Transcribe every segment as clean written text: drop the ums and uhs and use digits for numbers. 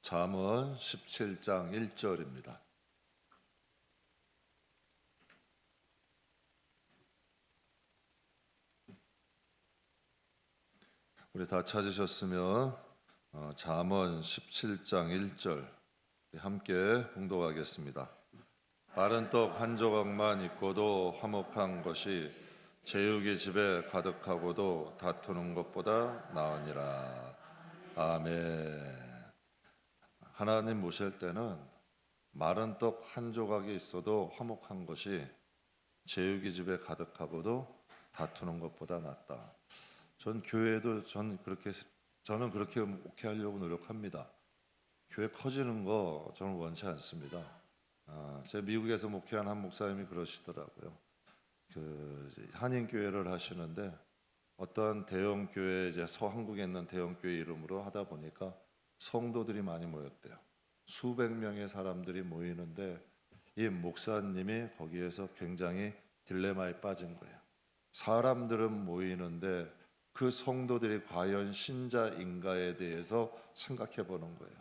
잠언 17장 1절입니다. 우리 다 찾으셨으면 잠언 17장 1절 함께 봉독하겠습니다. 마른 떡 한 조각만 있고도 화목한 것이 제육이 집에 가득하고도 다투는 것보다 나으니라. 아멘. 하나님 모실 때는 마른 떡 한 조각이 있어도 화목한 것이 제육이 집에 가득하고도 다투는 것보다 낫다. 전 교회도 저는 그렇게 목회하려고 노력합니다. 교회 커지는 거 저는 원치 않습니다. 제 미국에서 목회한 한 목사님이 그러시더라고요. 한인 교회를 하시는데 어떤 대형 교회, 이제 한국에 있는 대형 교회 이름으로 하다 보니까 성도들이 많이 모였대요. 수백 명의 사람들이 모이는데 이 목사님이 거기에서 굉장히 딜레마에 빠진 거예요. 사람들은 모이는데 그 성도들이 과연 신자인가에 대해서 생각해 보는 거예요.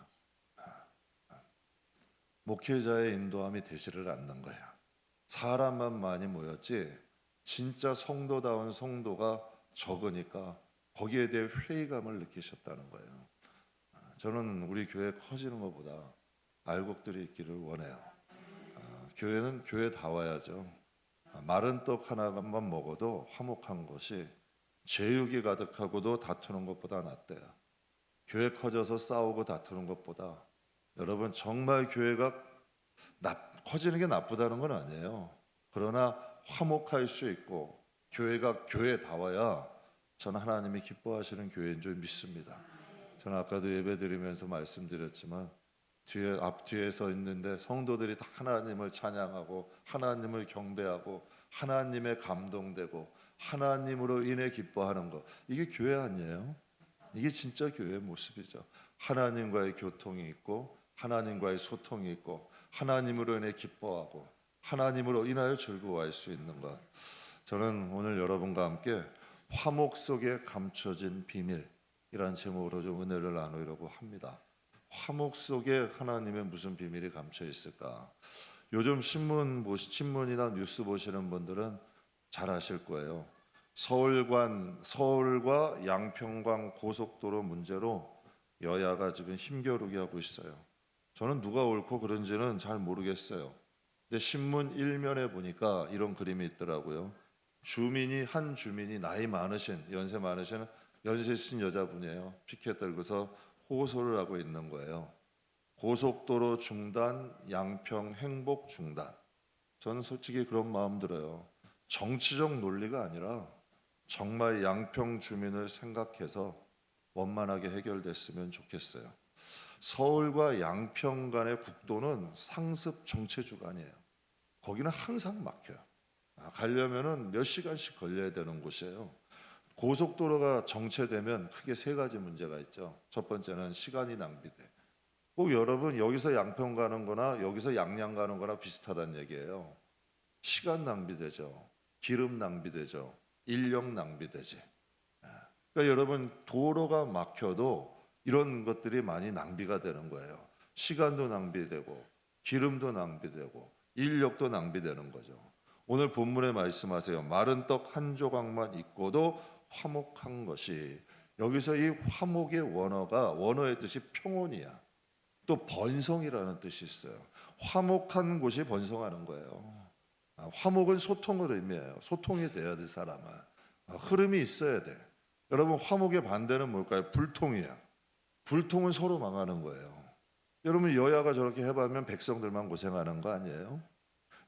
목회자의 인도함이 되지를 않는 거예요. 사람만 많이 모였지 진짜 성도다운 성도가 적으니까 거기에 대해 회의감을 느끼셨다는 거예요. 저는 우리 교회 커지는 것보다 알곡들이 있기를 원해요. 교회는 교회다워야죠. 마른 떡 하나만 먹어도 화목한 것이 제육이 가득하고도 다투는 것보다 낫대요. 교회 커져서 싸우고 다투는 것보다, 여러분 정말 교회가 커지는 게 나쁘다는 건 아니에요. 그러나 화목할 수 있고 교회가 교회다워야 저는 하나님이 기뻐하시는 교회인 줄 믿습니다. 저는 아까도 예배드리면서 말씀드렸지만 앞뒤에 서 있는데 성도들이 다 하나님을 찬양하고 하나님을 경배하고 하나님에 감동되고 하나님으로 인해 기뻐하는 것, 이게 교회 아니에요? 이게 진짜 교회의 모습이죠. 하나님과의 교통이 있고 하나님과의 소통이 있고 하나님으로 인해 기뻐하고 하나님으로 인하여 즐거워할 수 있는 것. 저는 오늘 여러분과 함께 화목 속에 감춰진 비밀이라는 제목으로 좀 은혜를 나누려고 합니다. 화목 속에 하나님의 무슨 비밀이 감춰 있을까? 요즘 신문이나 뉴스 보시는 분들은 잘 아실 거예요. 서울과 양평강 고속도로 문제로 여야가 지금 힘겨루기 하고 있어요. 저는 누가 옳고 그른지는 잘 모르겠어요. 근데 신문 일면에 보니까 이런 그림이 있더라고요. 한 주민이 연세 있으신 여자분이에요. 피켓 들고서 호소를 하고 있는 거예요. 고속도로 중단, 양평 행복 중단. 저는 솔직히 그런 마음 들어요. 정치적 논리가 아니라 정말 양평 주민을 생각해서 원만하게 해결됐으면 좋겠어요. 서울과 양평 간의 국도는 상습 정체 주간이에요. 거기는 항상 막혀요. 가려면은 몇 시간씩 걸려야 되는 곳이에요. 고속도로가 정체되면 크게 세 가지 문제가 있죠. 첫 번째는 시간이 낭비돼. 꼭 여러분 여기서 양평 가는 거나 여기서 양양 가는 거나 비슷하다는 얘기예요. 시간 낭비되죠. 기름 낭비되죠. 인력 낭비되지. 그러니까 여러분 도로가 막혀도 이런 것들이 많이 낭비가 되는 거예요. 시간도 낭비되고 기름도 낭비되고 인력도 낭비되는 거죠. 오늘 본문에 말씀하세요. 마른 떡 한 조각만 있고도 화목한 것이, 여기서 이 화목의 원어의 뜻이 평온이야. 또 번성이라는 뜻이 있어요. 화목한 곳이 번성하는 거예요. 화목은 소통을 의미해요. 소통이 돼야 돼. 사람은 흐름이 있어야 돼. 여러분 화목의 반대는 뭘까요? 불통이야. 불통은 서로 망하는 거예요. 여러분 여야가 저렇게 해봤면 백성들만 고생하는 거 아니에요?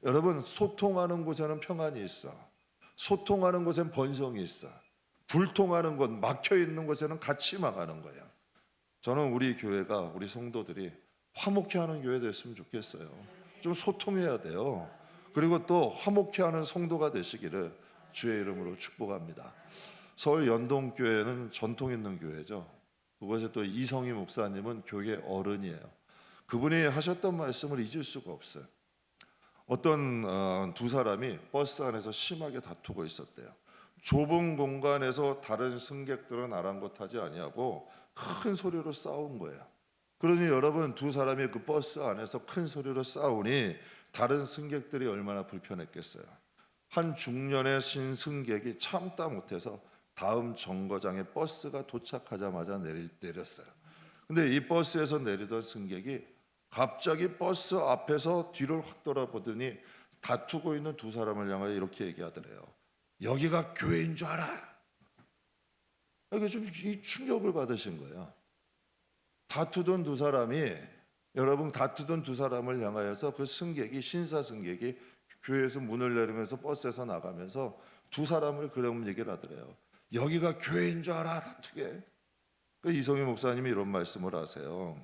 여러분 소통하는 곳에는 평안이 있어. 소통하는 곳엔 번성이 있어. 불통하는 곳, 막혀있는 곳에는 같이 망하는 거야. 저는 우리 교회가, 우리 성도들이 화목해하는 교회 됐으면 좋겠어요. 좀 소통해야 돼요. 그리고 또 화목해하는 성도가 되시기를 주의 이름으로 축복합니다. 서울 연동교회는 전통 있는 교회죠. 그곳에 또 이성희 목사님은 교회 어른이에요. 그분이 하셨던 말씀을 잊을 수가 없어요. 어떤 두 사람이 버스 안에서 심하게 다투고 있었대요. 좁은 공간에서 다른 승객들은 아랑곳하지 아니하고 큰 소리로 싸운 거예요. 그러니 여러분, 두 사람이 그 버스 안에서 큰 소리로 싸우니 다른 승객들이 얼마나 불편했겠어요. 한 중년의 승객이 참다 못해서 다음 정거장에 버스가 도착하자마자 내렸어요. 근데 이 버스에서 내리던 승객이 갑자기 버스 앞에서 뒤를 확 돌아보더니 다투고 있는 두 사람을 향하여 이렇게 얘기하더래요. 여기가 교회인 줄 알아? 이게 좀 이 충격을 받으신 거예요. 다투던 두 사람이, 여러분, 다투던 두 사람을 향하여서 그 승객이, 신사 승객이 교회에서 문을 내리면서 버스에서 나가면서 두 사람을 그런 얘기를 하더래요. 여기가 교회인 줄 알아, 다투게. 그 이성희 목사님이 이런 말씀을 하세요.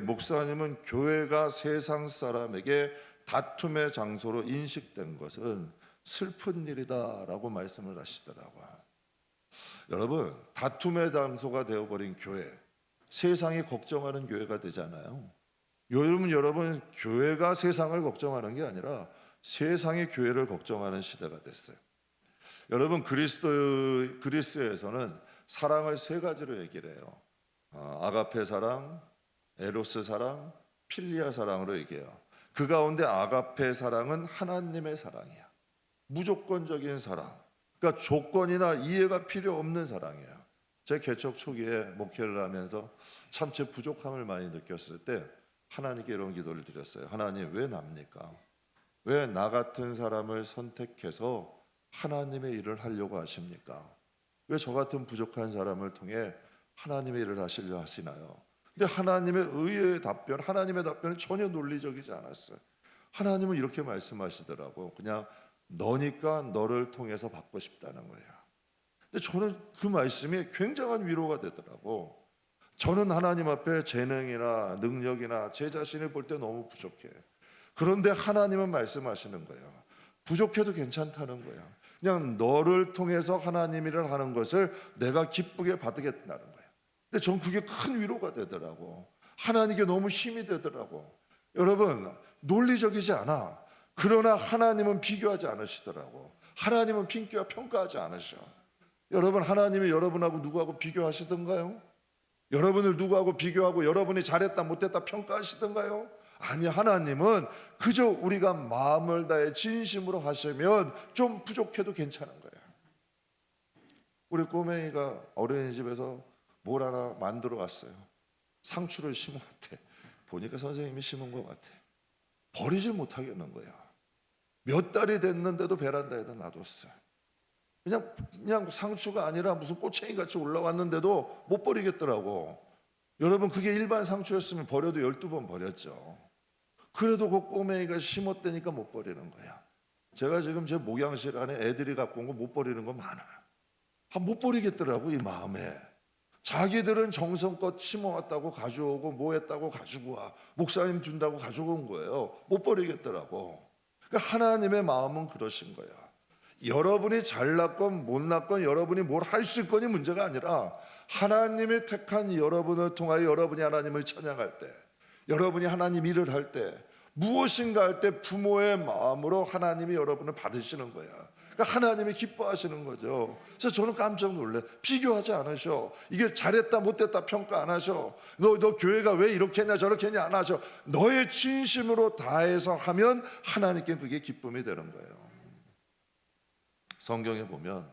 목사님은 교회가 세상 사람에게 다툼의 장소로 인식된 것은 슬픈 일이다라고 말씀을 하시더라고요. 여러분, 다툼의 장소가 되어버린 교회, 세상이 걱정하는 교회가 되잖아요. 여러분, 교회가 세상을 걱정하는 게 아니라 세상이 교회를 걱정하는 시대가 됐어요. 여러분, 그리스에서는 사랑을 세 가지로 얘기를 해요. 아가페 사랑, 에로스 사랑, 필리아 사랑으로 얘기해요. 그 가운데 아가페 사랑은 하나님의 사랑이야. 무조건적인 사랑. 그러니까 조건이나 이해가 필요 없는 사랑이에요. 제 개척 초기에 목회를 하면서 참 제 부족함을 많이 느꼈을 때 하나님께 이런 기도를 드렸어요. 하나님, 왜 납니까? 왜 나 같은 사람을 선택해서 하나님의 일을 하려고 하십니까? 왜 저 같은 부족한 사람을 통해 하나님의 일을 하시려 하시나요? 근데 하나님의 의의 답변, 하나님의 답변은 전혀 논리적이지 않았어요. 하나님은 이렇게 말씀하시더라고요. 그냥 너니까 너를 통해서 받고 싶다는 거예요. 근데 저는 그 말씀이 굉장한 위로가 되더라고. 저는 하나님 앞에 재능이나 능력이나 제 자신을 볼 때 너무 부족해. 그런데 하나님은 말씀하시는 거예요. 부족해도 괜찮다는 거야. 그냥 너를 통해서 하나님 일을 하는 것을 내가 기쁘게 받겠다는 거예요. 근데 전 그게 큰 위로가 되더라고. 하나님께 너무 힘이 되더라고. 여러분, 논리적이지 않아. 그러나 하나님은 비교하지 않으시더라고. 하나님은 평가하지 않으셔. 여러분, 하나님이 여러분하고 누구하고 비교하시던가요? 여러분을 누구하고 비교하고 여러분이 잘했다 못했다 평가하시던가요? 아니, 하나님은 그저 우리가 마음을 다해 진심으로 하시면 좀 부족해도 괜찮은 거예요. 우리 꼬맹이가 어린이집에서 뭘 하나 만들어 왔어요. 상추를 심었대. 보니까 선생님이 심은 것 같아. 버리질 못하겠는 거야. 몇 달이 됐는데도 베란다에다 놔뒀어요. 그냥 상추가 아니라 무슨 꼬챙이 같이 올라왔는데도 못 버리겠더라고. 여러분, 그게 일반 상추였으면 버려도 12번 버렸죠. 그래도 그 꼬맹이가 심었다니까 못 버리는 거야. 제가 지금 제 목양실 안에 애들이 갖고 온 거 못 버리는 거 많아요. 못 버리겠더라고, 이 마음에. 자기들은 정성껏 심어왔다고 가져오고 뭐 했다고 가지고 와. 목사님 준다고 가지고 온 거예요. 못 버리겠더라고. 그러니까 하나님의 마음은 그러신 거야. 여러분이 잘났건 못났건 여러분이 뭘 할 수 있건이 문제가 아니라 하나님이 택한 여러분을 통하여 여러분이 하나님을 찬양할 때, 여러분이 하나님 일을 할 때, 무엇인가 할 때 부모의 마음으로 하나님이 여러분을 받으시는 거야. 그러니까 하나님이 기뻐하시는 거죠. 그래서 저는 깜짝 놀래. 비교하지 않으셔. 이게 잘했다 못했다 평가 안 하셔. 너 교회가 왜 이렇게 했냐 저렇게 했냐 안 하셔. 너의 진심으로 다해서 하면 하나님께 그게 기쁨이 되는 거예요. 성경에 보면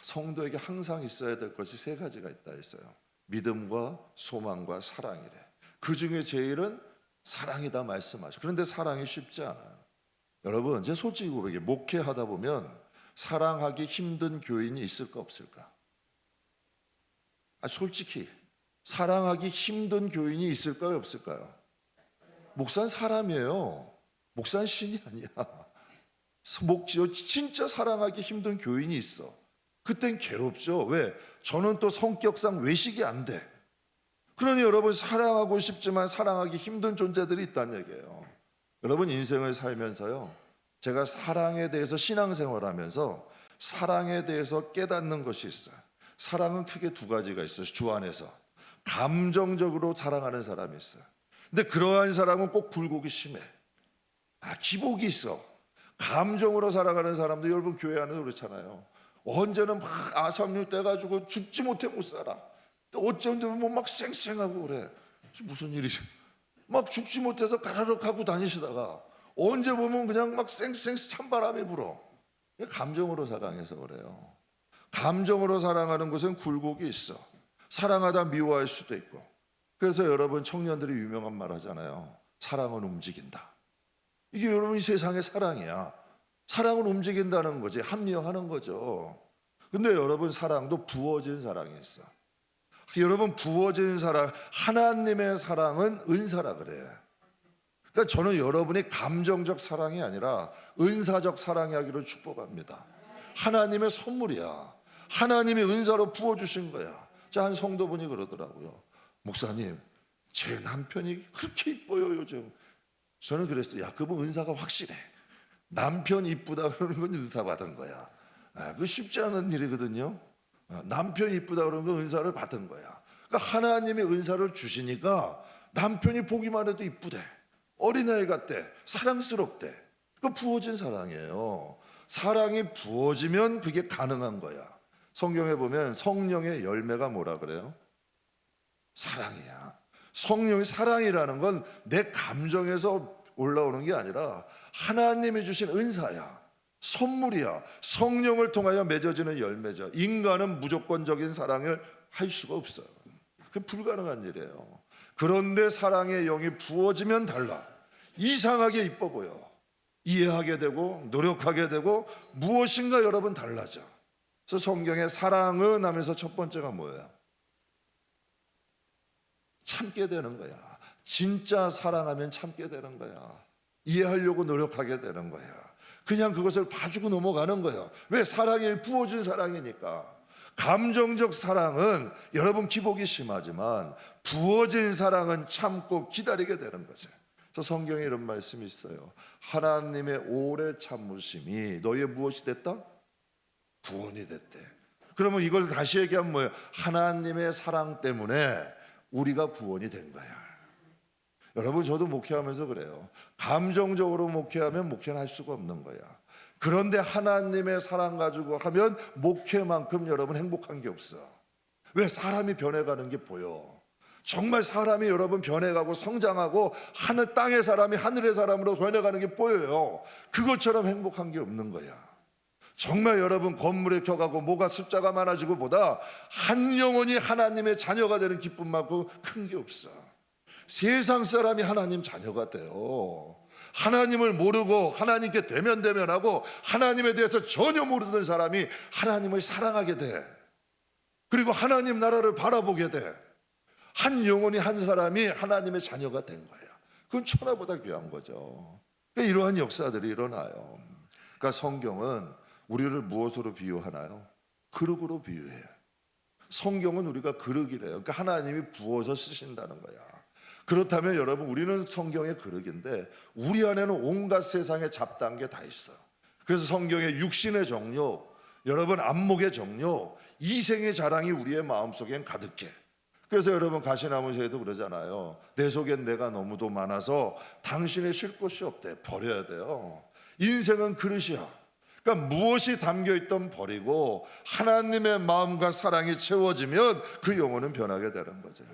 성도에게 항상 있어야 될 것이 세 가지가 있다 했어요. 믿음과 소망과 사랑이래. 그 중에 제일은 사랑이다 말씀하셔. 그런데 사랑이 쉽지 않아요. 여러분, 제 솔직히 고백해, 목회하다 보면 사랑하기 힘든 교인이 있을까 없을까? 솔직히 사랑하기 힘든 교인이 있을까요 없을까요? 목사는 사람이에요. 목사는 신이 아니야. 진짜 사랑하기 힘든 교인이 있어. 그땐 괴롭죠. 왜? 저는 또 성격상 외식이 안 돼. 그러니 여러분, 사랑하고 싶지만 사랑하기 힘든 존재들이 있다는 얘기예요. 여러분, 인생을 살면서요, 제가 사랑에 대해서 신앙생활하면서 사랑에 대해서 깨닫는 것이 있어요. 사랑은 크게 두 가지가 있어요. 주 안에서 감정적으로 사랑하는 사람이 있어요. 근데 그러한 사람은 꼭 굴곡이 심해. 기복이 있어. 감정으로 살아가는 사람도 여러분 교회 안에서 그렇잖아요. 언제는 막 아삼육 떼가지고 죽지 못해 못 살아. 또 어쩌면 막 쌩쌩하고 그래. 무슨 일이지? 막 죽지 못해서 가라락 하고 다니시다가 언제 보면 그냥 막 쌩쌩 찬바람이 불어. 감정으로 사랑해서 그래요. 감정으로 사랑하는 것은 굴곡이 있어. 사랑하다 미워할 수도 있고. 그래서 여러분 청년들이 유명한 말 하잖아요. 사랑은 움직인다. 이게 여러분 이 세상의 사랑이야. 사랑은 움직인다는 거지. 합리화하는 거죠. 근데 여러분 사랑도 부어진 사랑이 있어. 여러분 부어진 사랑, 하나님의 사랑은 은사라 그래. 그러니까 저는 여러분이 감정적 사랑이 아니라 은사적 사랑이 하기를 축복합니다. 하나님의 선물이야. 하나님이 은사로 부어주신 거야. 자, 한 성도분이 그러더라고요. 목사님, 제 남편이 그렇게 이뻐요 요즘. 저는 그랬어요. 야, 그분 은사가 확실해. 남편 이쁘다 그러는 건 은사 받은 거야. 그거 쉽지 않은 일이거든요. 남편 이쁘다 그러는 건 은사를 받은 거야. 그러니까 하나님이 은사를 주시니까 남편이 보기만 해도 이쁘대. 어린아이 같대. 사랑스럽대. 그 부어진 사랑이에요. 사랑이 부어지면 그게 가능한 거야. 성경에 보면 성령의 열매가 뭐라 그래요? 사랑이야. 성령의 사랑이라는 건 내 감정에서 올라오는 게 아니라 하나님이 주신 은사야. 선물이야. 성령을 통하여 맺어지는 열매죠. 인간은 무조건적인 사랑을 할 수가 없어요. 그게 불가능한 일이에요. 그런데 사랑의 영이 부어지면 달라. 이상하게 이뻐 보여. 이해하게 되고 노력하게 되고 무엇인가 여러분 달라져. 그래서 성경에 사랑은 하면서 첫 번째가 뭐예요? 참게 되는 거야. 진짜 사랑하면 참게 되는 거야. 이해하려고 노력하게 되는 거야. 그냥 그것을 봐주고 넘어가는 거예요. 왜? 사랑이 부어진 사랑이니까. 감정적 사랑은 여러분 기복이 심하지만 부어진 사랑은 참고 기다리게 되는 거죠. 그래서 성경에 이런 말씀이 있어요. 하나님의 오래 참으심이 너희의 무엇이 됐다? 구원이 됐대. 그러면 이걸 다시 얘기하면 뭐예요? 하나님의 사랑 때문에 우리가 구원이 된 거야. 여러분, 저도 목회하면서 그래요. 감정적으로 목회하면 목회는 할 수가 없는 거야. 그런데 하나님의 사랑 가지고 하면 목회만큼 여러분 행복한 게 없어. 왜? 사람이 변해가는 게 보여. 정말 사람이 여러분 변해가고 성장하고 하늘 땅의 사람이 하늘의 사람으로 변해가는 게 보여요. 그것처럼 행복한 게 없는 거야. 정말 여러분 건물에 켜가고 뭐가 숫자가 많아지고 보다 한 영혼이 하나님의 자녀가 되는 기쁨만큼 큰 게 없어. 세상 사람이 하나님 자녀가 돼요. 하나님을 모르고 하나님께 대면하고 하나님에 대해서 전혀 모르는 사람이 하나님을 사랑하게 돼. 그리고 하나님 나라를 바라보게 돼. 한 영혼이 한 사람이 하나님의 자녀가 된 거야. 그건 천하보다 귀한 거죠. 그러니까 이러한 역사들이 일어나요. 그러니까 성경은 우리를 무엇으로 비유하나요? 그릇으로 비유해요. 성경은 우리가 그릇이래요. 그러니까 하나님이 부어서 쓰신다는 거야. 그렇다면 여러분, 우리는 성경의 그릇인데 우리 안에는 온갖 세상의 잡다한 게 다 있어요. 그래서 성경의 육신의 정욕, 여러분 안목의 정욕, 이생의 자랑이 우리의 마음속엔 가득해. 그래서 여러분 가시나무새도 그러잖아요. 내 속엔 내가 너무도 많아서 당신의 쉴 곳이 없대. 버려야 돼요. 인생은 그릇이야. 그러니까 무엇이 담겨있던 버리고 하나님의 마음과 사랑이 채워지면 그 영혼은 변하게 되는 거죠.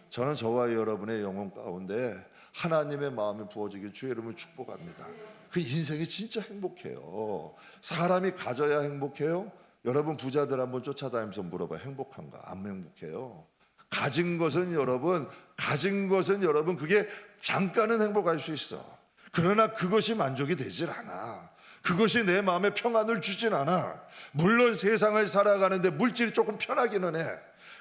저는 저와 여러분의 영혼 가운데 하나님의 마음이 부어지길 주의 이름으로 축복합니다. 그 인생이 진짜 행복해요. 사람이 가져야 행복해요. 여러분 부자들 한번 쫓아다니면서 물어봐요. 행복한가? 안 행복해요. 가진 것은 여러분 그게 잠깐은 행복할 수 있어. 그러나 그것이 만족이 되질 않아. 그것이 내 마음에 평안을 주진 않아. 물론 세상을 살아가는데 물질이 조금 편하기는 해.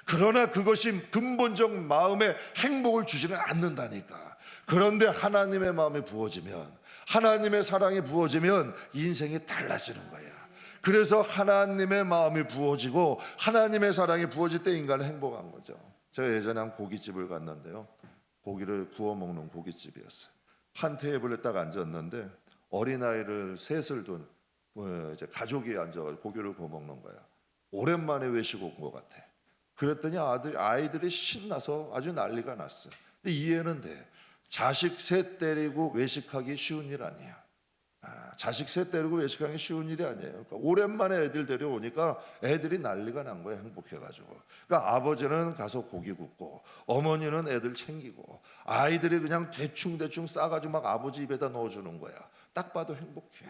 그러나 그것이 근본적 마음의 행복을 주지는 않는다니까. 그런데 하나님의 마음이 부어지면, 하나님의 사랑이 부어지면 인생이 달라지는 거야. 그래서 하나님의 마음이 부어지고 하나님의 사랑이 부어질 때 인간은 행복한 거죠. 제가 예전에 한 고깃집을 갔는데요, 고기를 구워 먹는 고깃집이었어요. 한 테이블에 딱 앉았는데 어린아이를 셋을 둔 이제 가족이 앉아서 고기를 구워 먹는 거야. 오랜만에 외식 온 것 같아. 그랬더니 아이들이 신나서 아주 난리가 났어. 근데 이해는 돼. 자식 셋 데리고 외식하기 쉬운 일 아니야. 자식 셋 데리고 외식하는 게 쉬운 일이 아니에요. 그러니까 오랜만에 애들 데려오니까 애들이 난리가 난 거예요. 행복해가지고. 그러니까 아버지는 가서 고기 굽고 어머니는 애들 챙기고 아이들이 그냥 대충 싸가지고 막 아버지 입에다 넣어주는 거야. 딱 봐도 행복해.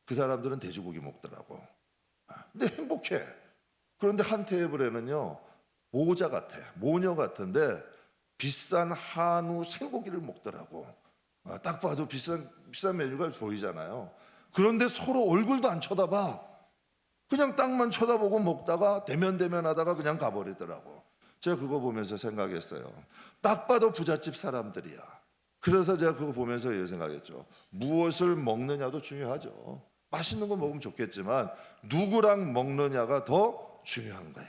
그 사람들은 돼지고기 먹더라고. 근데 행복해. 그런데 한 테이블에는요 모자 같아, 모녀 같은데 비싼 한우 생고기를 먹더라고. 딱 봐도 비싼 메뉴가 보이잖아요. 그런데 서로 얼굴도 안 쳐다봐. 그냥 땅만 쳐다보고 먹다가 대면하다가 그냥 가버리더라고. 제가 그거 보면서 생각했어요. 딱 봐도 부잣집 사람들이야. 그래서 제가 그거 보면서 이렇게 생각했죠. 무엇을 먹느냐도 중요하죠. 맛있는 거 먹으면 좋겠지만 누구랑 먹느냐가 더 중요한 거야.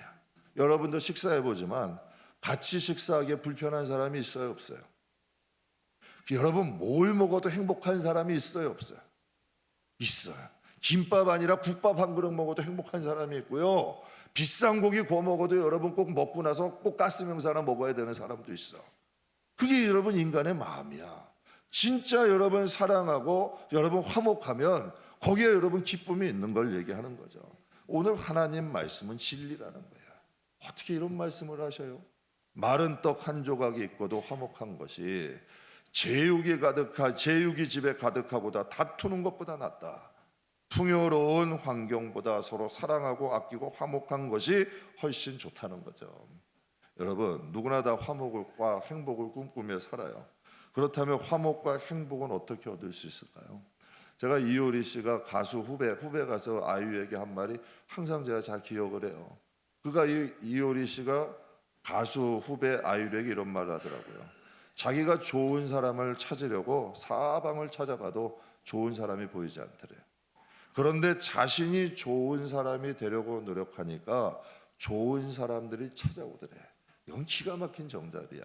여러분도 식사해보지만 같이 식사하기에 불편한 사람이 있어요, 없어요? 여러분 뭘 먹어도 행복한 사람이 있어요, 없어요? 있어요. 김밥 아니라 국밥 한 그릇 먹어도 행복한 사람이 있고요. 비싼 고기 구워 먹어도 여러분 꼭 먹고 나서 꼭 가스명수 하나 먹어야 되는 사람도 있어. 그게 여러분 인간의 마음이야. 진짜 여러분 사랑하고 여러분 화목하면 거기에 여러분 기쁨이 있는 걸 얘기하는 거죠. 오늘 하나님 말씀은 진리라는 거야. 어떻게 이런 말씀을 하셔요? 마른 떡 한 조각이 있고도 화목한 것이 제육이 집에 가득하고다 다투는 것보다 낫다. 풍요로운 환경보다 서로 사랑하고 아끼고 화목한 것이 훨씬 좋다는 거죠. 여러분 누구나 다 화목과 행복을 꿈꾸며 살아요. 그렇다면 화목과 행복은 어떻게 얻을 수 있을까요? 제가 이효리 씨가 가수 후배 가서 아이유에게 한 말이 항상 제가 잘 기억을 해요. 그가 이효리 씨가 가수 후배 아이유에게 이런 말을 하더라고요. 자기가 좋은 사람을 찾으려고 사방을 찾아봐도 좋은 사람이 보이지 않더래. 그런데 자신이 좋은 사람이 되려고 노력하니까 좋은 사람들이 찾아오더래. 이건 기가 막힌 정답이야.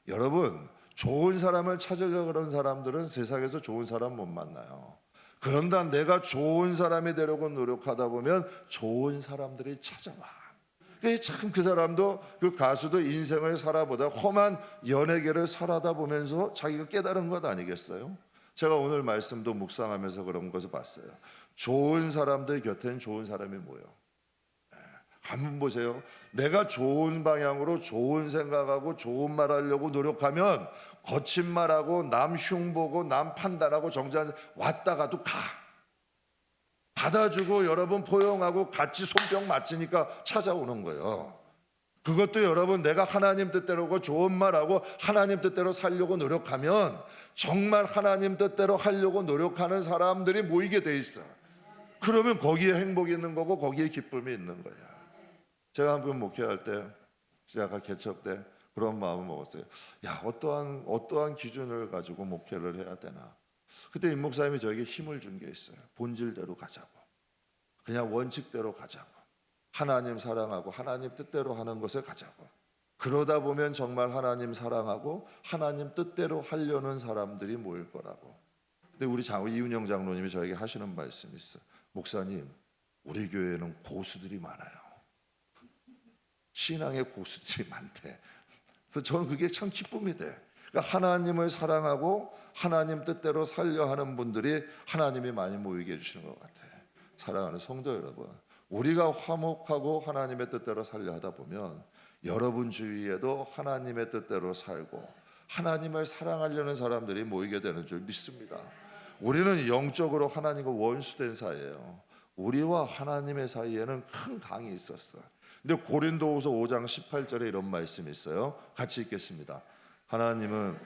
여러분 좋은 사람을 찾으려고 그런 사람들은 세상에서 좋은 사람 못 만나요. 그런다 내가 좋은 사람이 되려고 노력하다 보면 좋은 사람들이 찾아와. 참 그 사람도 그 가수도 인생을 살아보다 험한 연예계를 살아다 보면서 자기가 깨달은 것 아니겠어요? 제가 오늘 말씀도 묵상하면서 그런 것을 봤어요. 좋은 사람들 곁엔 좋은 사람이 모여. 한번 보세요. 내가 좋은 방향으로 좋은 생각하고 좋은 말 하려고 노력하면 거친 말하고 남 흉보고 남 판단하고 정죄한 왔다가도 가. 받아주고 여러분 포용하고 같이 손뼉 맞추니까 찾아오는 거예요. 그것도 여러분 내가 하나님 뜻대로고 좋은 말하고 하나님 뜻대로 살려고 노력하면 정말 하나님 뜻대로 하려고 노력하는 사람들이 모이게 돼 있어. 그러면 거기에 행복이 있는 거고 거기에 기쁨이 있는 거야. 제가 한번 목회할 때 제가 개척 때 그런 마음을 먹었어요. 야 어떠한 기준을 가지고 목회를 해야 되나. 그때 임 목사님이 저에게 힘을 준 게 있어요. 본질대로 가자고. 그냥 원칙대로 가자고. 하나님 사랑하고 하나님 뜻대로 하는 것에 가자고. 그러다 보면 정말 하나님 사랑하고 하나님 뜻대로 하려는 사람들이 모일 거라고. 근데 우리 이윤영 장로님이 저에게 하시는 말씀이 있어요. 목사님, 우리 교회에는 고수들이 많아요. 신앙의 고수들이 많대. 그래서 저는 그게 참 기쁨이 돼. 그러니까 하나님을 사랑하고 하나님 뜻대로 살려 하는 분들이 하나님이 많이 모이게 해주시는 것 같아. 사랑하는 성도 여러분, 우리가 화목하고 하나님의 뜻대로 살려 하다 보면 여러분 주위에도 하나님의 뜻대로 살고 하나님을 사랑하려는 사람들이 모이게 되는 줄 믿습니다. 우리는 영적으로 하나님과 원수된 사이예요. 우리와 하나님의 사이에는 큰 강이 있었어. 근데 고린도후서 5장 18절에 이런 말씀이 있어요. 같이 읽겠습니다. 하나님은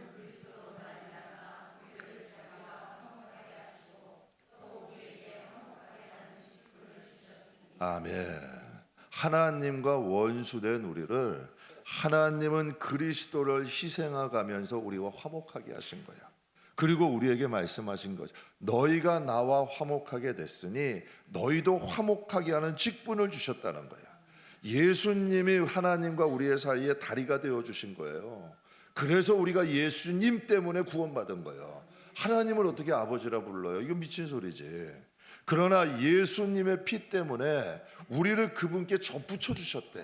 아멘. 하나님과 원수된 우리를 하나님은 그리스도를 희생하가면서 우리와 화목하게 하신 거야. 그리고 우리에게 말씀하신 거죠. 너희가 나와 화목하게 됐으니 너희도 화목하게 하는 직분을 주셨다는 거야. 예수님이 하나님과 우리의 사이에 다리가 되어 주신 거예요. 그래서 우리가 예수님 때문에 구원받은 거예요. 하나님을 어떻게 아버지라 불러요? 이거 미친 소리지. 그러나 예수님의 피 때문에 우리를 그분께 접붙여 주셨대.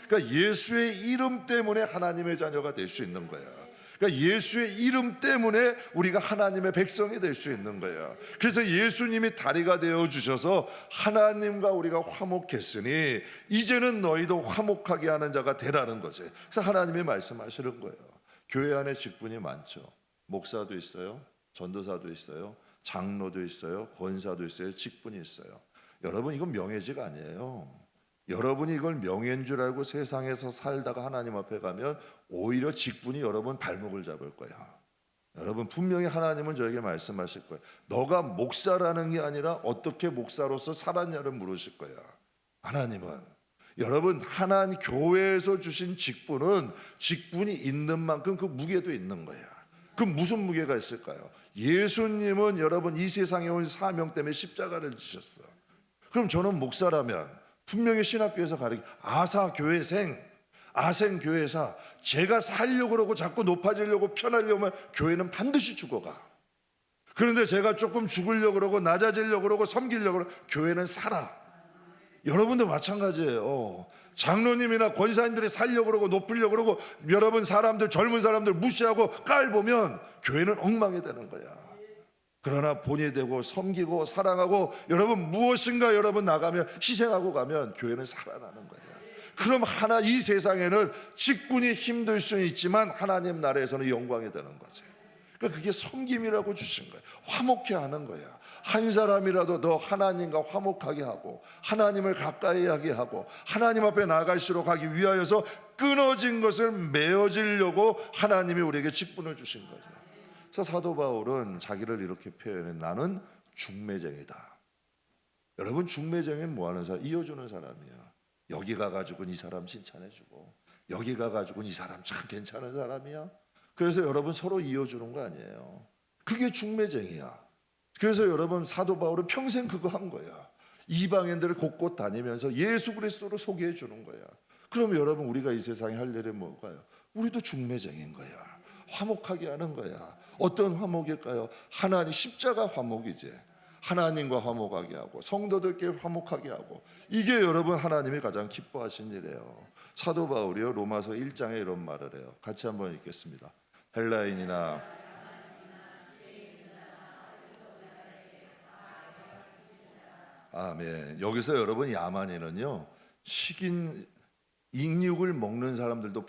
그러니까 예수의 이름 때문에 하나님의 자녀가 될 수 있는 거예요. 그러니까 예수의 이름 때문에 우리가 하나님의 백성이 될 수 있는 거예요. 그래서 예수님이 다리가 되어 주셔서 하나님과 우리가 화목했으니 이제는 너희도 화목하게 하는 자가 되라는 거지. 그래서 하나님이 말씀하시는 거예요. 교회 안에 직분이 많죠. 목사도 있어요, 전도사도 있어요, 장로도 있어요, 권사도 있어요, 직분이 있어요. 여러분, 이건 명예직 아니에요. 여러분이 이걸 명예인 줄 알고 세상에서 살다가 하나님 앞에 가면 오히려 직분이 여러분 발목을 잡을 거야. 여러분, 분명히 하나님은 저에게 말씀하실 거예요. 너가 목사라는 게 아니라 어떻게 목사로서 살았냐를 물으실 거야. 하나님은 여러분, 하나님 교회에서 주신 직분은 직분이 있는 만큼 그 무게도 있는 거야. 그 무슨 무게가 있을까요? 예수님은 여러분 이 세상에 온 사명 때문에 십자가를 지셨어. 그럼 저는 목사라면 분명히 신학교에서 가르치 아사교회생, 아생교회사, 제가 살려고 그러고 자꾸 높아지려고 편하려면 교회는 반드시 죽어가. 그런데 제가 조금 죽으려고 그러고 낮아지려고 그러고 섬기려고 그러고 교회는 살아. 여러분도 마찬가지예요. 장로님이나 권사님들이 살려고 그러고 높으려고 그러고 여러분 사람들, 젊은 사람들 무시하고 깔보면 교회는 엉망이 되는 거야. 그러나 본이 되고 섬기고 사랑하고 여러분 무엇인가 여러분 나가면 희생하고 가면 교회는 살아나는 거예요. 그럼 이 세상에는 직분이 힘들 수 있지만 하나님 나라에서는 영광이 되는 거죠. 그러니까 그게 섬김이라고 주신 거예요. 화목해 하는 거야. 한 사람이라도 더 하나님과 화목하게 하고 하나님을 가까이 하게 하고 하나님 앞에 나아갈수록 하기 위하여서 끊어진 것을 메어지려고 하나님이 우리에게 직분을 주신 거죠. 그래서 사도 바울은 자기를 이렇게 표현해. 나는 중매쟁이다. 여러분, 중매쟁이는 뭐하는 사람? 이어주는 사람이야. 여기 가가지고는 이 사람 칭찬해주고 여기 가가지고는 이 사람 참 괜찮은 사람이야. 그래서 여러분 서로 이어주는 거 아니에요. 그게 중매쟁이야. 그래서 여러분 사도 바울은 평생 그거 한 거야. 이방인들을 곳곳 다니면서 예수 그리스도를 소개해 주는 거야. 그럼 여러분 우리가 이 세상에 할 일이 뭘까요? 우리도 중매쟁인 거야. 화목하게 하는 거야. 어떤 화목일까요? 하나님 십자가 화목이지. 하나님과 화목하게 하고 성도들께 화목하게 하고 이게 여러분 하나님이 가장 기뻐하신 일이에요. 사도 바울이요 로마서 1장에 이런 말을 해요. 같이 한번 읽겠습니다. 헬라인이나 아멘. 여기서 여러분 야만인은요 식인 인육을 먹는 사람들도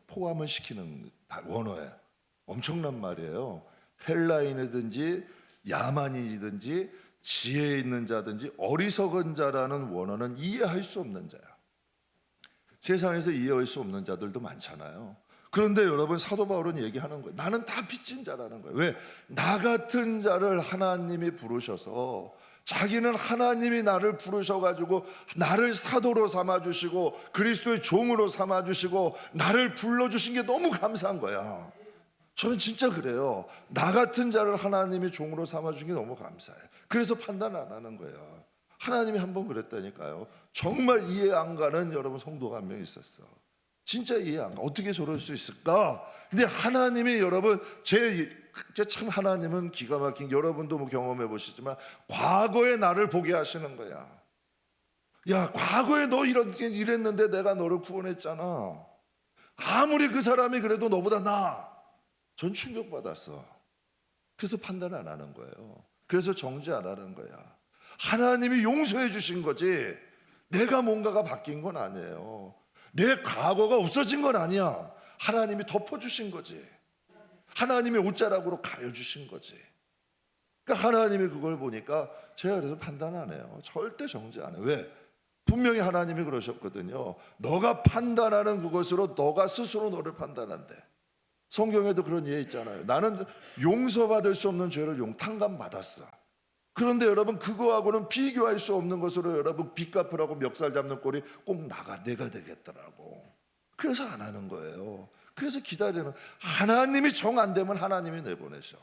포함을 시키는 원어예요. 엄청난 말이에요. 헬라인이든지 야만인이든지 지혜 있는 자든지 어리석은 자라는 원어는 이해할 수 없는 자야. 세상에서 이해할 수 없는 자들도 많잖아요. 그런데 여러분 사도 바울은 얘기하는 거예요. 나는 다 빚진 자라는 거예요. 왜? 나 같은 자를 하나님이 부르셔서 자기는 하나님이 나를 부르셔가지고 나를 사도로 삼아주시고 그리스도의 종으로 삼아주시고 나를 불러주신 게 너무 감사한 거야. 저는 진짜 그래요. 나 같은 자를 하나님이 종으로 삼아준 게 너무 감사해. 그래서 판단 안 하는 거예요. 하나님이 한번 그랬다니까요. 정말 이해 안 가는 여러분 성도가 한 명 있었어. 진짜 이해 안 가. 어떻게 저럴 수 있을까? 근데 하나님이 여러분 참 하나님은 기가 막힌, 여러분도 뭐 경험해 보시지만 과거의 나를 보게 하시는 거야. 야, 과거에 너 이랬는데 내가 너를 구원했잖아. 아무리 그 사람이 그래도 너보다 나아. 전 충격받았어. 그래서 판단 안 하는 거예요. 그래서 정죄 안 하는 거야. 하나님이 용서해 주신 거지 내가 뭔가가 바뀐 건 아니에요. 내 과거가 없어진 건 아니야. 하나님이 덮어주신 거지. 하나님의 옷자락으로 가려주신 거지. 그러니까 하나님이 그걸 보니까 제가 그래서 판단 안 해요. 절대 정죄 안 해요. 왜? 분명히 하나님이 그러셨거든요. 너가 판단하는 그것으로 너가 스스로 너를 판단한대. 성경에도 그런 예 있잖아요. 나는 용서받을 수 없는 죄를 탕감 받았어. 그런데 여러분 그거하고는 비교할 수 없는 것으로 여러분 빚 갚으라고 멱살 잡는 꼴이 꼭 내가 되겠더라고. 그래서 안 하는 거예요. 그래서 기다리는, 하나님이 정 안 되면 하나님이 내보내셔.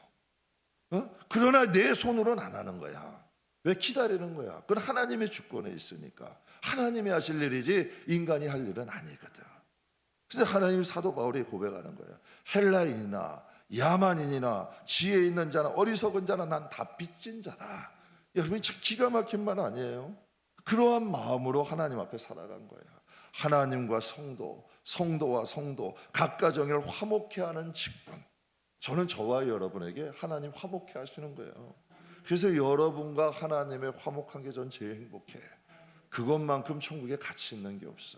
그러나 내 손으로는 안 하는 거야. 왜 기다리는 거야? 그건 하나님의 주권에 있으니까. 하나님이 하실 일이지 인간이 할 일은 아니거든. 그래서 하나님 사도 바울이 고백하는 거예요. 헬라인이나 야만인이나 지혜 있는 자나 어리석은 자나 난 다 빚진 자다. 여러분 참 기가 막힌 말 아니에요? 그러한 마음으로 하나님 앞에 살아간 거예요. 하나님과 성도, 성도와 성도, 각 가정을 화목케 하는 직분. 저는 저와 여러분에게 하나님 화목케 하시는 거예요. 그래서 여러분과 하나님의 화목한 게 전 제일 행복해. 그것만큼 천국에 가치 있는 게 없어.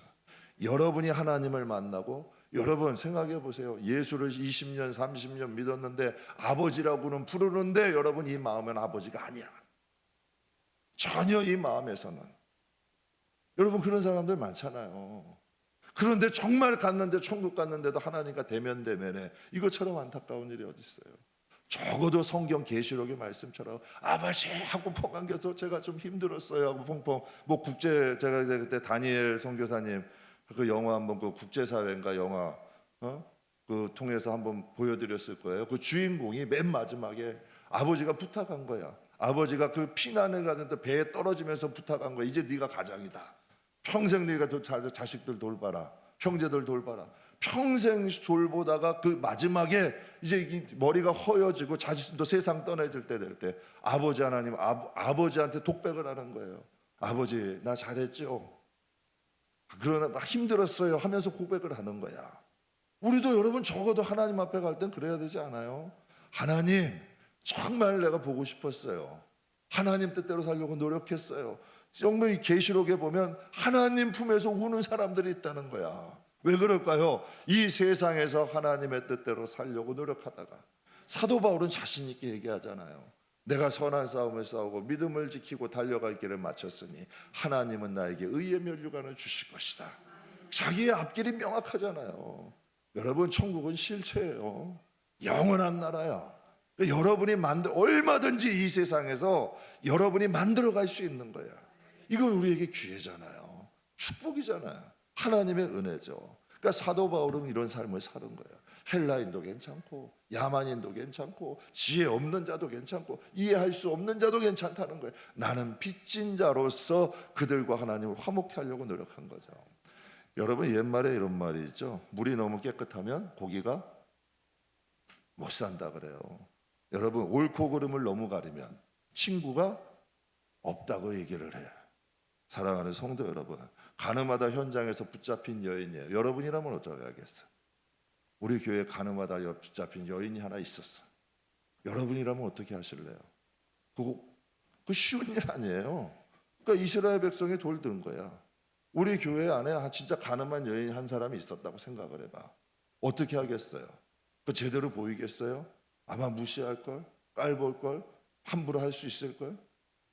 여러분이 하나님을 만나고, 여러분 생각해 보세요. 예수를 20년 30년 믿었는데 아버지라고는 부르는데 여러분 이 마음은 아버지가 아니야. 전혀 이 마음에서는. 여러분 그런 사람들 많잖아요. 그런데 정말 갔는데, 천국 갔는데도 하나님과 대면대면해. 이것처럼 안타까운 일이 어디 있어요. 적어도 성경 계시록의 말씀처럼 아버지 하고 펑 안겨서 제가 좀 힘들었어요 하고 펑펑. 뭐 국제, 제가 그때 다니엘 선교사님 그 영화 한번, 그 국제사회인가 영화 그 통해서 한번 보여드렸을 거예요. 그 주인공이 맨 마지막에 아버지가 부탁한 거야. 아버지가 그 피난을 가는데 배에 떨어지면서 부탁한 거야. 이제 네가 가장이다. 평생 네가 자식들 돌봐라. 형제들 돌봐라. 평생 돌보다가 그 마지막에 이제 머리가 허여지고 자신도 세상 떠나질 때 될 때 아버지 하나님, 아버지한테 독백을 하는 거예요. 아버지 나 잘했죠. 그러나 막 힘들었어요 하면서 고백을 하는 거야. 우리도 여러분 적어도 하나님 앞에 갈 땐 그래야 되지 않아요? 하나님 정말 내가 보고 싶었어요. 하나님 뜻대로 살려고 노력했어요. 정말 이 계시록에 보면 하나님 품에서 우는 사람들이 있다는 거야. 왜 그럴까요? 이 세상에서 하나님의 뜻대로 살려고 노력하다가, 사도 바울은 자신 있게 얘기하잖아요. 내가 선한 싸움을 싸우고 믿음을 지키고 달려갈 길을 마쳤으니 하나님은 나에게 의의 면류관을 주실 것이다. 자기의 앞길이 명확하잖아요. 여러분 천국은 실체예요. 영원한 나라야. 여러분이 얼마든지 이 세상에서 여러분이 만들어갈 수 있는 거야. 이건 우리에게 기회잖아요. 축복이잖아요. 하나님의 은혜죠. 그러니까 사도 바울은 이런 삶을 사는 거예요. 헬라인도 괜찮고 야만인도 괜찮고 지혜 없는 자도 괜찮고 이해할 수 없는 자도 괜찮다는 거예요. 나는 빚진 자로서 그들과 하나님을 화목케 하려고 노력한 거죠. 여러분 옛말에 이런 말이 있죠. 물이 너무 깨끗하면 고기가 못 산다 그래요. 여러분 옳고 그름을 너무 가리면 친구가 없다고 얘기를 해요. 사랑하는 성도 여러분, 가늠하다 현장에서 붙잡힌 여인이에요. 여러분이라면 어떻게 하겠어요? 우리 교회에 가늠하다 붙잡힌 여인이 하나 있었어. 여러분이라면 어떻게 하실래요? 그거 쉬운 일 아니에요. 그러니까 이스라엘 백성이 돌 든 거야. 우리 교회 안에 진짜 가늠한 여인 한 사람이 있었다고 생각을 해봐. 어떻게 하겠어요? 그 제대로 보이겠어요? 아마 무시할걸? 깔볼걸? 함부로 할 수 있을걸?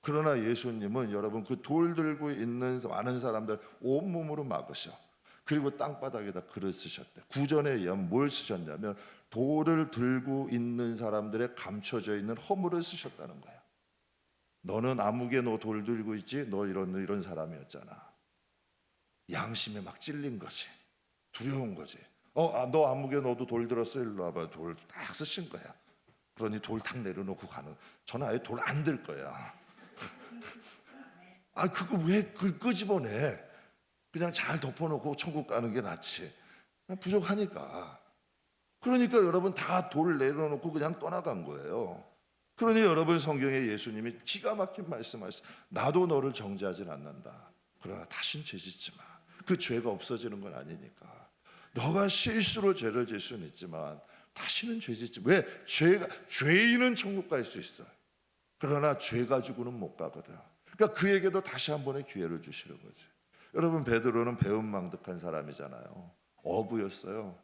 그러나 예수님은 여러분 그 돌 들고 있는 많은 사람들 온몸으로 막으셔. 그리고 땅바닥에다 글을 쓰셨대. 구전에 의하면 뭘 쓰셨냐면 돌을 들고 있는 사람들의 감춰져 있는 허물을 쓰셨다는 거야. 너는 아무개 너 돌 들고 있지? 너 이런 사람이었잖아. 양심에 막 찔린 거지. 두려운 거지. 너 아무개 너도 돌 들었어? 일로 와봐. 돌 딱 쓰신 거야. 그러니 돌 탁 내려놓고 가는. 저는 아예 돌 안 들 거야. 그거 왜 끄집어내? 그냥 잘 덮어놓고 천국 가는 게 낫지. 부족하니까. 그러니까 여러분 다 돌 내려놓고 그냥 떠나간 거예요. 그러니 여러분 성경에 예수님이 기가 막힌 말씀하시. 나도 너를 정죄하진 않는다. 그러나 다신 죄 짓지 마. 그 죄가 없어지는 건 아니니까. 너가 실수로 죄를 질 수는 있지만 다시는 죄 짓지. 왜? 죄인은 천국 갈 수 있어. 그러나 죄 가지고는 못 가거든. 그러니까 그에게도 다시 한 번의 기회를 주시는 거지. 여러분 베드로는 배은망덕한 사람이잖아요. 어부였어요.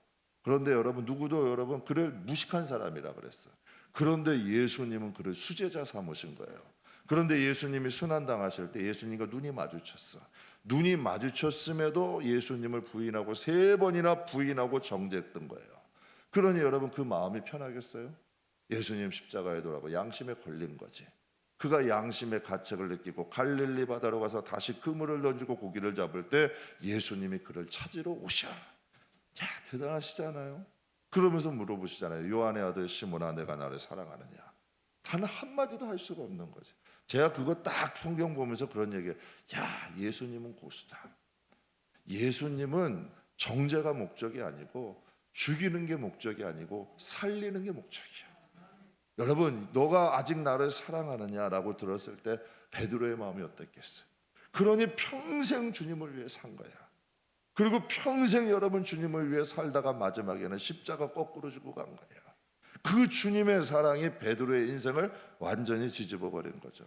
그런데 여러분 누구도 여러분 그를 무식한 사람이라 그랬어요. 그런데 예수님은 그를 수제자 삼으신 거예요. 그런데 예수님이 순환당하실 때 예수님과 눈이 마주쳤어. 눈이 마주쳤음에도 예수님을 부인하고 3번이나 부인하고 정죄했던 거예요. 그러니 여러분 그 마음이 편하겠어요? 예수님 십자가에 돌아가고 양심에 걸린 거지. 그가 양심의 가책을 느끼고 갈릴리 바다로 가서 다시 그물을 던지고 고기를 잡을 때 예수님이 그를 찾으러 오셔. 야, 대단하시잖아요. 그러면서 물어보시잖아요. 요한의 아들 시몬아, 내가 나를 사랑하느냐? 단 한마디도 할 수가 없는 거지. 제가 그거 딱 성경 보면서 그런 얘기해요. 야, 예수님은 고수다. 예수님은 정죄가 목적이 아니고 죽이는 게 목적이 아니고 살리는 게 목적이야. 여러분, 너가 아직 나를 사랑하느냐라고 들었을 때 베드로의 마음이 어땠겠어요? 그러니 평생 주님을 위해 산 거야. 그리고 평생 여러분 주님을 위해 살다가 마지막에는 십자가 거꾸로 지고 간 거예요. 그 주님의 사랑이 베드로의 인생을 완전히 뒤집어 버린 거죠.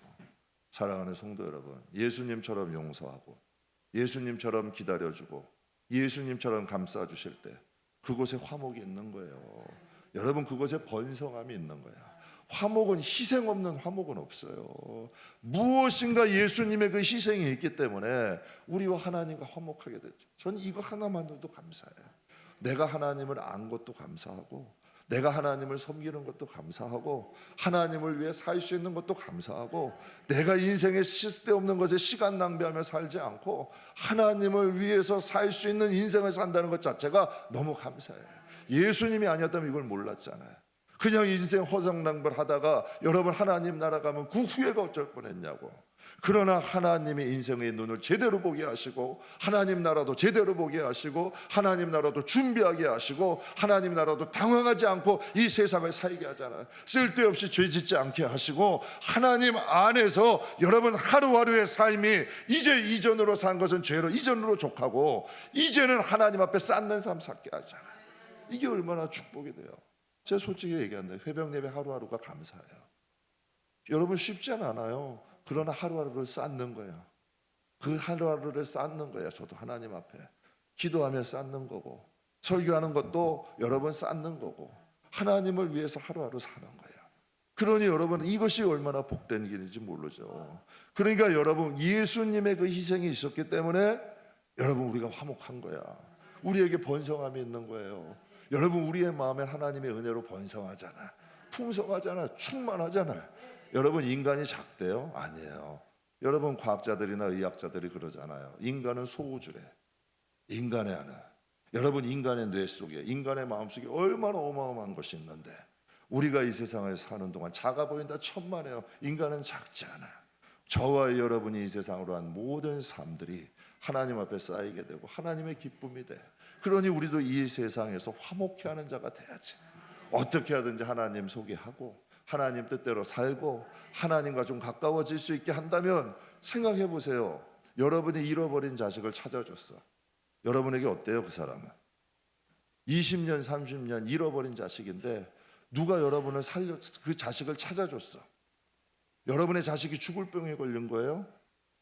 사랑하는 성도 여러분, 예수님처럼 용서하고 예수님처럼 기다려주고 예수님처럼 감싸주실 때 그곳에 화목이 있는 거예요. 여러분, 그곳에 번성함이 있는 거야. 화목은, 희생 없는 화목은 없어요. 무엇인가 예수님의 그 희생이 있기 때문에 우리와 하나님과 화목하게 됐죠. 저는 이거 하나만으로도 감사해요. 내가 하나님을 안 것도 감사하고, 내가 하나님을 섬기는 것도 감사하고, 하나님을 위해 살 수 있는 것도 감사하고, 내가 인생에 쓸데없는 것에 시간 낭비하며 살지 않고 하나님을 위해서 살 수 있는 인생을 산다는 것 자체가 너무 감사해요. 예수님이 아니었다면 이걸 몰랐잖아요. 그냥 인생 허송낭발 하다가 여러분 하나님 나라 가면 그 후회가 어쩔 뻔했냐고. 그러나 하나님의 인생의 눈을 제대로 보게 하시고, 하나님 나라도 제대로 보게 하시고, 하나님 나라도 준비하게 하시고, 하나님 나라도 당황하지 않고 이 세상을 살게 하잖아요. 쓸데없이 죄짓지 않게 하시고, 하나님 안에서 여러분 하루하루의 삶이 이제 이전으로 산 것은 죄로 이전으로 족하고, 이제는 하나님 앞에 쌓는 삶 살게 하잖아요. 이게 얼마나 축복이 돼요. 제가 솔직히 얘기한다. 회병 예배 하루하루가 감사해요. 여러분 쉽지 않아요. 그러나 하루하루를 쌓는 거예요. 그 하루하루를 쌓는 거예요. 저도 하나님 앞에 기도하며 쌓는 거고, 설교하는 것도 여러분 쌓는 거고, 하나님을 위해서 하루하루 사는 거예요. 그러니 여러분 이것이 얼마나 복된 길인지 모르죠. 그러니까 여러분 예수님의 그 희생이 있었기 때문에 여러분 우리가 화목한 거야. 우리에게 번성함이 있는 거예요. 여러분 우리의 마음에 하나님의 은혜로 번성하잖아, 풍성하잖아, 충만하잖아. 여러분 인간이 작대요? 아니에요. 여러분 과학자들이나 의학자들이 그러잖아요. 인간은 소우주래. 인간의 안에, 여러분 인간의 뇌 속에, 인간의 마음 속에 얼마나 어마어마한 것이 있는데 우리가 이 세상을 사는 동안 작아 보인다 천만에요. 인간은 작지 않아. 저와 여러분이 이 세상으로 한 모든 삶들이 하나님 앞에 쌓이게 되고 하나님의 기쁨이 돼. 그러니 우리도 이 세상에서 화목해 하는 자가 돼야지. 어떻게 하든지 하나님 소개하고 하나님 뜻대로 살고 하나님과 좀 가까워질 수 있게 한다면, 생각해 보세요. 여러분이 잃어버린 자식을 찾아줬어. 여러분에게 어때요? 그 사람은 20년 30년 잃어버린 자식인데 누가 여러분을 그 자식을 찾아줬어. 여러분의 자식이 죽을 병에 걸린 거예요.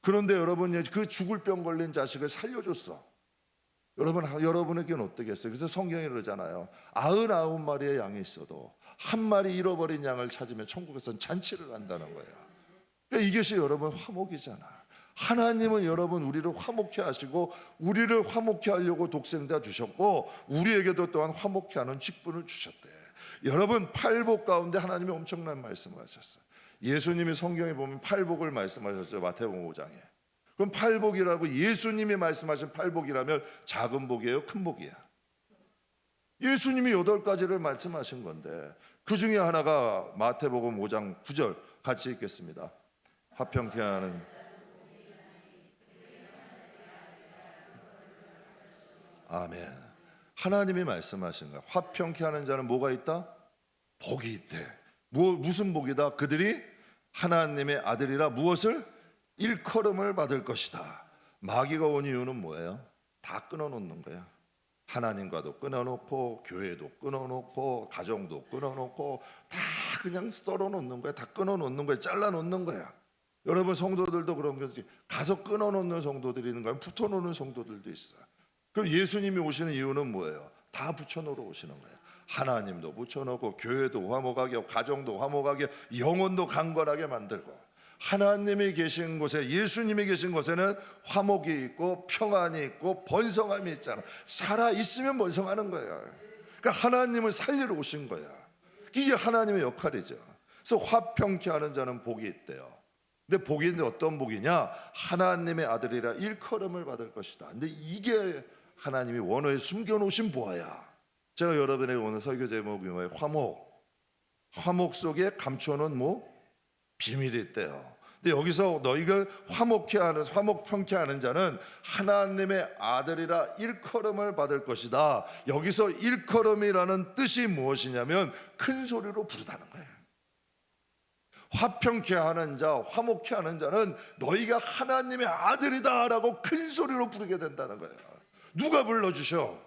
그런데 여러분이 그 죽을 병 걸린 자식을 살려줬어. 여러분에게는 어떻겠어요? 그래서 성경이 그러잖아요. 99마리의 양이 있어도 한 마리 잃어버린 양을 찾으면 천국에서는 잔치를 한다는 거예요. 그러니까 이것이 여러분 화목이잖아. 하나님은 여러분 우리를 화목해 하시고 우리를 화목해 하려고 독생자 주셨고 우리에게도 또한 화목해 하는 직분을 주셨대. 여러분 팔복 가운데 하나님이 엄청난 말씀을 하셨어요. 예수님이 성경에 보면 팔복을 말씀하셨죠. 마태복음 5장에. 그럼 팔복이라고 예수님이 말씀하신 팔복이라면 작은 복이에요? 큰 복이에요? 예수님이 8가지를 말씀하신 건데 그 중에 하나가 마태복음 5장 9절 같이 읽겠습니다. 화평케 하는 아멘. 하나님이 말씀하신 거야. 화평케 하는 자는 뭐가 있다? 복이 있대. 무슨 복이다? 그들이 하나님의 아들이라 무엇을? 일컬음을 받을 것이다. 마귀가 온 이유는 뭐예요? 다 끊어놓는 거야. 하나님과도 끊어놓고 교회도 끊어놓고 가정도 끊어놓고 다 그냥 썰어놓는 거야. 다 끊어놓는 거야. 잘라놓는 거야. 여러분 성도들도 그런 거지. 가서 끊어놓는 성도들이 있는 거야. 붙여놓는 성도들도 있어요. 그럼 예수님이 오시는 이유는 뭐예요? 다 붙여놓으러 오시는 거예요. 하나님도 붙여놓고 교회도 화목하게, 가정도 화목하게, 영혼도 강건하게 만들고, 하나님이 계신 곳에, 예수님이 계신 곳에는 화목이 있고 평안이 있고 번성함이 있잖아. 살아 있으면 번성하는 거야. 그러니까 하나님을 살리러 오신 거야. 이게 하나님의 역할이죠. 그래서 화평케 하는 자는 복이 있대요. 근데 복이 있는데 어떤 복이냐? 하나님의 아들이라 일컬음을 받을 것이다. 근데 이게 하나님이 원어에 숨겨놓으신 보아야. 제가 여러분에게 오늘 설교 제목이 뭐예요? 화목 속에 감춰놓은 비밀이 있대요. 근데 여기서 너희가 화목평케 하는 자는 하나님의 아들이라 일컬음을 받을 것이다. 여기서 일컬음이라는 뜻이 무엇이냐면 큰 소리로 부르다는 거예요. 화평케 하는 자, 화목케 하는 자는 너희가 하나님의 아들이다 라고 큰 소리로 부르게 된다는 거예요. 누가 불러주셔?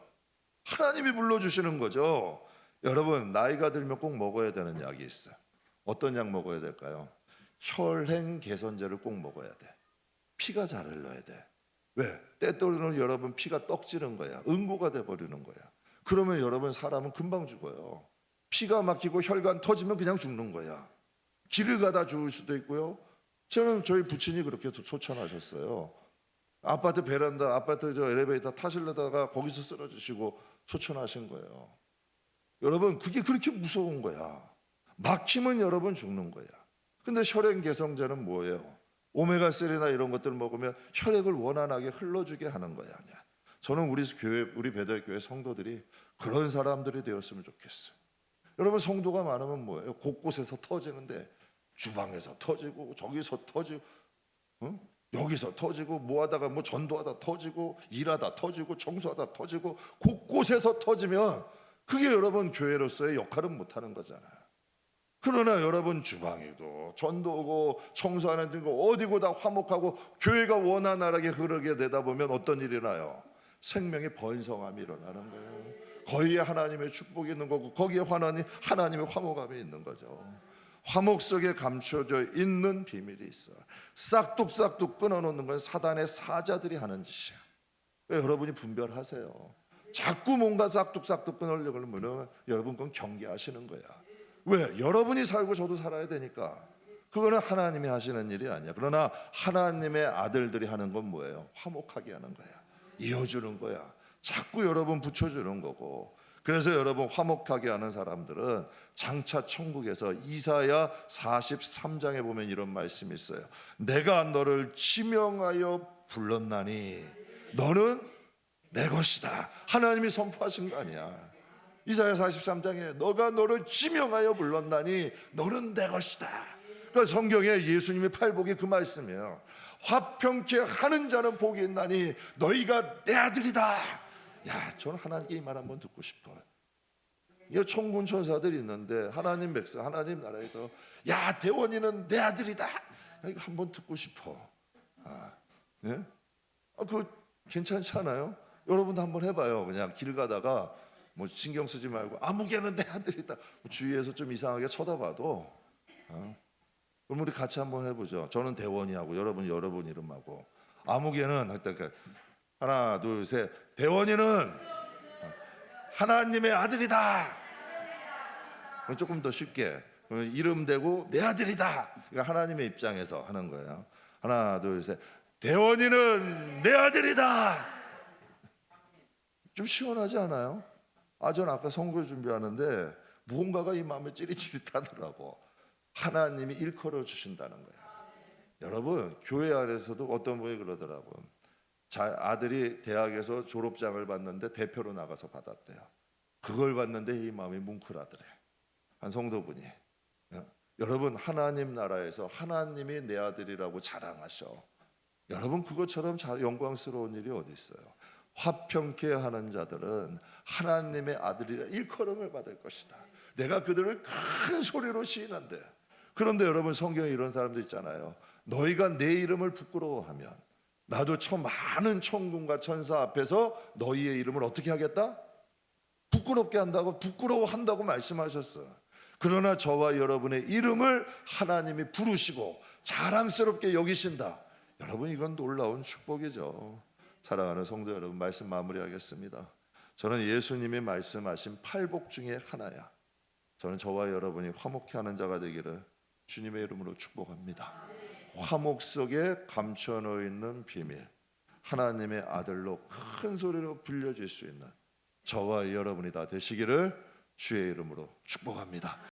하나님이 불러주시는 거죠. 여러분, 나이가 들면 꼭 먹어야 되는 약이 있어요. 어떤 약 먹어야 될까요? 혈행 개선제를 꼭 먹어야 돼. 피가 잘 흘러야 돼. 왜? 때때로는 여러분 피가 떡지는 거야. 응고가 돼버리는 거야. 그러면 여러분 사람은 금방 죽어요. 피가 막히고 혈관 터지면 그냥 죽는 거야. 길을 가다 죽을 수도 있고요. 저희 부친이 그렇게 소천하셨어요. 아파트 베란다, 아파트 엘리베이터 타시려다가 거기서 쓰러지시고 소천하신 거예요. 여러분, 그게 그렇게 무서운 거야. 막히면 여러분 죽는 거야. 근데 혈행 개선제는 뭐예요? 오메가3나 이런 것들 먹으면 혈액을 원활하게 흘러주게 하는 거야. 저는 우리 베델교회 성도들이 그런 사람들이 되었으면 좋겠어요. 여러분, 성도가 많으면 뭐예요? 곳곳에서 터지는데, 주방에서 터지고 저기서 터지고 여기서 터지고, 뭐하다가 전도하다 터지고, 일하다 터지고, 청소하다 터지고, 곳곳에서 터지면 그게 여러분 교회로서의 역할은 못하는 거잖아요. 그러나 여러분 주방이고 전도고 청소하는 데고 어디고 다 화목하고 교회가 원활하게 흐르게 되다 보면 어떤 일이 나요? 생명의 번성함이 일어나는 거예요. 거기에 하나님의 축복이 있는 거고, 거기에 하나님의 화목함이 있는 거죠. 화목 속에 감춰져 있는 비밀이 있어. 싹둑싹둑 끊어놓는 건 사단의 사자들이 하는 짓이야. 여러분이 분별하세요. 자꾸 뭔가 싹둑싹둑 끊으려고 하면 여러분 그건 경계하시는 거야. 왜? 여러분이 살고 저도 살아야 되니까. 그거는 하나님이 하시는 일이 아니야. 그러나 하나님의 아들들이 하는 건 뭐예요? 화목하게 하는 거야. 이어주는 거야. 자꾸 여러분 붙여주는 거고. 그래서 여러분 화목하게 하는 사람들은 장차 천국에서 이사야 43장에 보면 이런 말씀이 있어요. 내가 너를 지명하여 불렀나니 너는 내 것이다. 하나님이 선포하신 거 아니야. 이사야 43장에 너를 지명하여 불렀나니 너는 내 것이다. 그러니까 성경에 예수님의 팔복이 그 말씀이에요. 화평케 하는 자는 복이 있나니 너희가 내 아들이다. 야, 저는 하나님께 이 말 한번 듣고 싶어요. 이 천군 천사들이 있는데 하나님 백성, 하나님 나라에서 야, 대원이는 내 아들이다. 야, 이거 한번 듣고 싶어. 네? 그거 괜찮지 않아요? 여러분도 한번 해봐요. 그냥 길 가다가 신경 쓰지 말고 아무개는 내 아들이다. 주위에서 좀 이상하게 쳐다봐도 그럼 우리 같이 한번 해보죠. 저는 대원이하고 여러분 이름하고 아무개는 하나 둘 셋. 대원이는 하나님의 아들이다. 조금 더 쉽게 이름 대고 내 아들이다. 그러니까 하나님의 입장에서 하는 거예요. 하나 둘 셋. 대원이는 내 아들이다. 좀 시원하지 않아요? 저는 아까 선거 준비하는데 무언가가 이 마음에 찌릿찌릿하더라고. 하나님이 일컬어 주신다는 거야. 여러분, 교회 안에서도 어떤 분이 그러더라고. 아들이 대학에서 졸업장을 받는데 대표로 나가서 받았대요. 그걸 받는데 이 마음이 뭉클하더래. 한 성도분이. 여러분, 하나님 나라에서 하나님이 내 아들이라고 자랑하셔. 여러분, 그것처럼 영광스러운 일이 어디 있어요? 화평케 하는 자들은 하나님의 아들이라 일컬음을 받을 것이다. 내가 그들을 큰 소리로 시인한대. 그런데 여러분, 성경에 이런 사람도 있잖아요. 너희가 내 이름을 부끄러워하면 나도 많은 천군과 천사 앞에서 너희의 이름을 어떻게 하겠다? 부끄럽게 한다고, 부끄러워한다고 말씀하셨어. 그러나 저와 여러분의 이름을 하나님이 부르시고 자랑스럽게 여기신다. 여러분, 이건 놀라운 축복이죠. 사랑하는 성도 여러분, 말씀 마무리하겠습니다. 저는 예수님이 말씀하신 팔복 중에 하나야. 저는 저와 여러분이 화목케 하는 자가 되기를 주님의 이름으로 축복합니다. 화목 속에 감춰놓여 있는 비밀, 하나님의 아들로 큰 소리로 불려질 수 있는 저와 여러분이 다 되시기를 주의 이름으로 축복합니다.